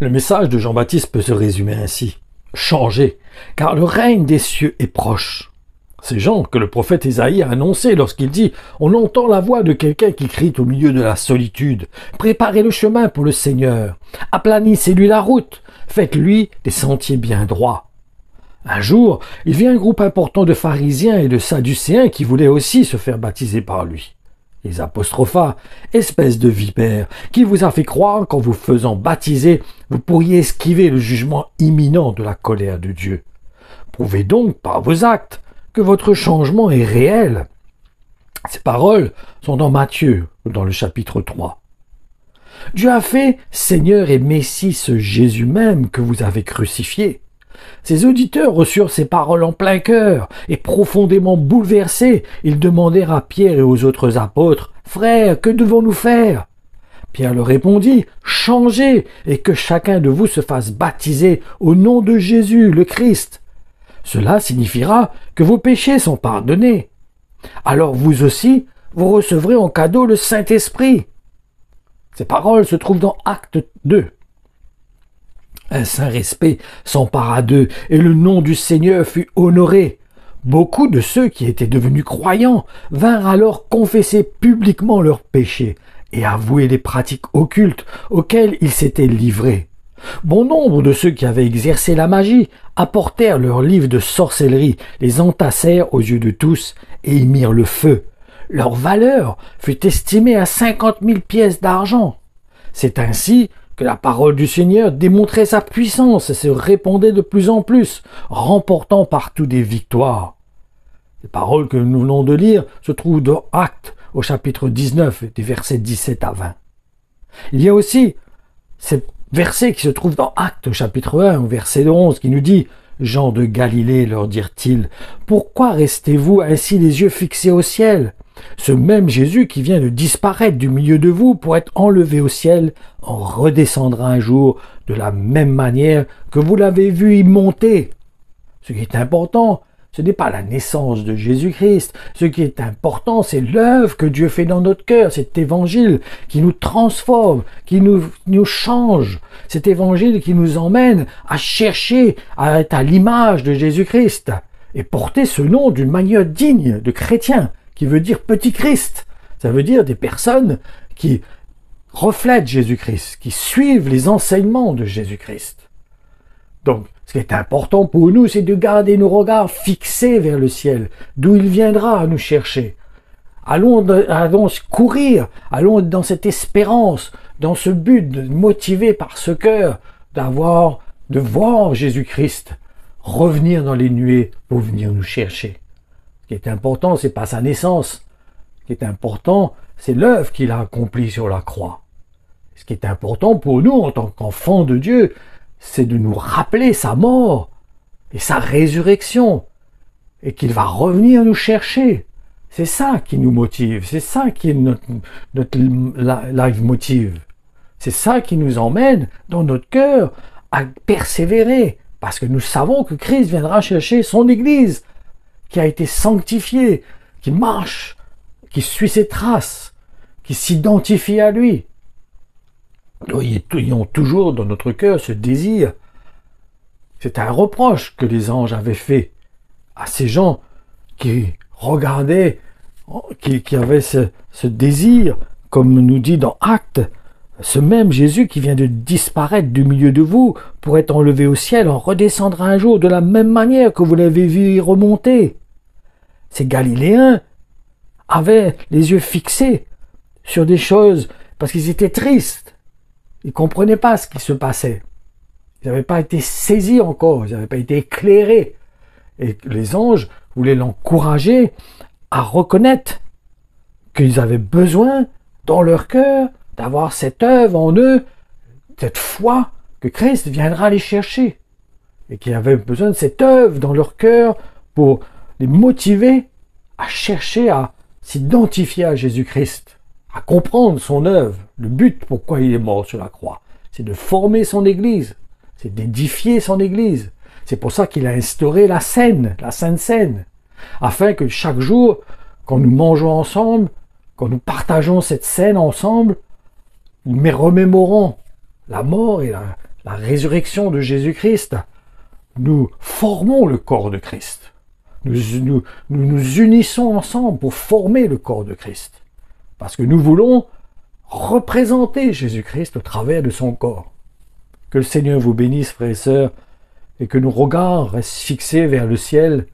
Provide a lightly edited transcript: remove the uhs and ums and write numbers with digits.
Le message de Jean-Baptiste peut se résumer ainsi. Changez, car le règne des cieux est proche. C'est Jean que le prophète Ésaïe a annoncé lorsqu'il dit « On entend la voix de quelqu'un qui crie au milieu de la solitude. Préparez le chemin pour le Seigneur. Aplanissez-lui la route. Faites-lui des sentiers bien droits. » Un jour, il vit un groupe important de pharisiens et de sadducéens qui voulaient aussi se faire baptiser par lui. Les apostropha, espèce de vipère, qui vous a fait croire qu'en vous faisant baptiser, vous pourriez esquiver le jugement imminent de la colère de Dieu. Prouvez donc par vos actes que votre changement est réel. Ces paroles sont dans Matthieu, dans le chapitre 3. Dieu a fait Seigneur et Messie ce Jésus même que vous avez crucifié. Ses auditeurs reçurent ces paroles en plein cœur, et profondément bouleversés, ils demandèrent à Pierre et aux autres apôtres, « Frères, que devons-nous faire ?» Pierre leur répondit, « Changez, et que chacun de vous se fasse baptiser au nom de Jésus, le Christ. Cela signifiera que vos péchés sont pardonnés. Alors vous aussi, vous recevrez en cadeau le Saint-Esprit. » Ces paroles se trouvent dans Acte 2. Un saint respect s'empara d'eux, et le nom du Seigneur fut honoré. Beaucoup de ceux qui étaient devenus croyants vinrent alors confesser publiquement leurs péchés et avouer les pratiques occultes auxquelles ils s'étaient livrés. Bon nombre de ceux qui avaient exercé la magie apportèrent leurs livres de sorcellerie, les entassèrent aux yeux de tous et y mirent le feu. Leur valeur fut estimée à 50 000 pièces d'argent. C'est ainsi que la parole du Seigneur démontrait sa puissance et se répandait de plus en plus, remportant partout des victoires. Les paroles que nous venons de lire se trouvent dans Actes, au chapitre 19, des versets 17 à 20. Il y a aussi ces versets qui se trouvent dans Actes, au chapitre 1, au verset 11, qui nous dit « Jean de Galilée, leur dirent-ils, pourquoi restez-vous ainsi les yeux fixés au ciel ? Ce même Jésus qui vient de disparaître du milieu de vous pour être enlevé au ciel en redescendra un jour de la même manière que vous l'avez vu y monter. » Ce qui est important, ce n'est pas la naissance de Jésus-Christ. Ce qui est important, c'est l'œuvre que Dieu fait dans notre cœur, cet évangile qui nous transforme, qui nous change, cet évangile qui nous emmène à chercher à être à l'image de Jésus-Christ et porter ce nom d'une manière digne de chrétien, qui veut dire petit Christ. Ça veut dire des personnes qui reflètent Jésus-Christ, qui suivent les enseignements de Jésus-Christ. Donc, ce qui est important pour nous, c'est de garder nos regards fixés vers le ciel, d'où il viendra à nous chercher. Allons courir, allons dans cette espérance, dans ce but, motivé par ce cœur, de voir Jésus-Christ revenir dans les nuées pour venir nous chercher. Ce qui est important, c'est pas sa naissance. Ce qui est important, c'est l'œuvre qu'il a accomplie sur la croix. Ce qui est important pour nous, en tant qu'enfants de Dieu, c'est de nous rappeler sa mort et sa résurrection, et qu'il va revenir nous chercher. C'est ça qui nous motive, c'est ça qui est notre life motive. C'est ça qui nous emmène dans notre cœur à persévérer, parce que nous savons que Christ viendra chercher son Église, qui a été sanctifiée, qui marche, qui suit ses traces, qui s'identifie à lui. Nous ayons toujours dans notre cœur ce désir. C'est un reproche que les anges avaient fait à ces gens qui regardaient, qui avaient ce désir, comme nous dit dans Actes, ce même Jésus qui vient de disparaître du milieu de vous pour être enlevé au ciel en redescendra un jour de la même manière que vous l'avez vu y remonter. Ces Galiléens avaient les yeux fixés sur des choses parce qu'ils étaient tristes. Ils ne comprenaient pas ce qui se passait. Ils n'avaient pas été saisis encore, ils n'avaient pas été éclairés. Et les anges voulaient l'encourager à reconnaître qu'ils avaient besoin, dans leur cœur, d'avoir cette œuvre en eux, cette foi que Christ viendra les chercher. Et qu'ils avaient besoin de cette œuvre dans leur cœur pour les motiver à chercher à s'identifier à Jésus-Christ, à comprendre son œuvre, le but pourquoi il est mort sur la croix. C'est de former son Église, c'est d'édifier son Église. C'est pour ça qu'il a instauré la scène, la Sainte Seine, afin que chaque jour, quand nous mangeons ensemble, quand nous partageons cette scène ensemble, nous remémorons la mort et la résurrection de Jésus-Christ, nous formons le corps de Christ. Nous nous unissons ensemble pour former le corps de Christ. Parce que nous voulons représenter Jésus-Christ au travers de son corps. Que le Seigneur vous bénisse, frères et sœurs, et que nos regards restent fixés vers le ciel,